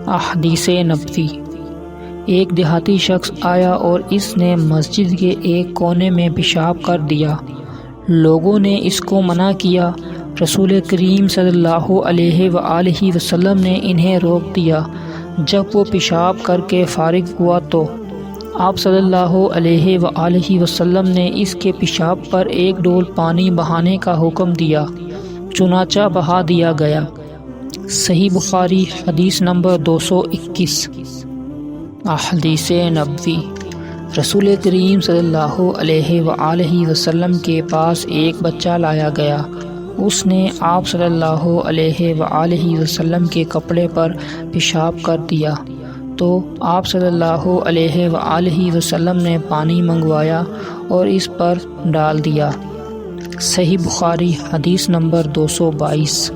احادیث نبوی۔ ایک دیہاتی شخص آیا اور اس نے مسجد کے ایک کونے میں پیشاب کر دیا۔ لوگوں نے اس کو منع کیا۔ رسول کریم صلی اللہ علیہ وآلہ وسلم نے انہیں روک دیا۔ جب وہ پیشاب کر کے فارغ ہوا تو آپ صلی اللہ علیہ وآلہ وسلم نے اس کے پیشاب پر ایک ڈول پانی بہانے کا حکم دیا، چنانچہ بہا دیا گیا۔ صحیح بخاری حدیث نمبر 221۔ احادیث نبوی۔ رسول کریم صلی اللہ علیہ وآلہ وسلم کے پاس ایک بچہ لایا گیا۔ اس نے آپ صلی اللہ علیہ وآلہ وسلم کے کپڑے پر پیشاب کر دیا تو آپ صلی اللہ علیہ وآلہ وسلم نے پانی منگوایا اور اس پر ڈال دیا۔ صحیح بخاری حدیث نمبر 222۔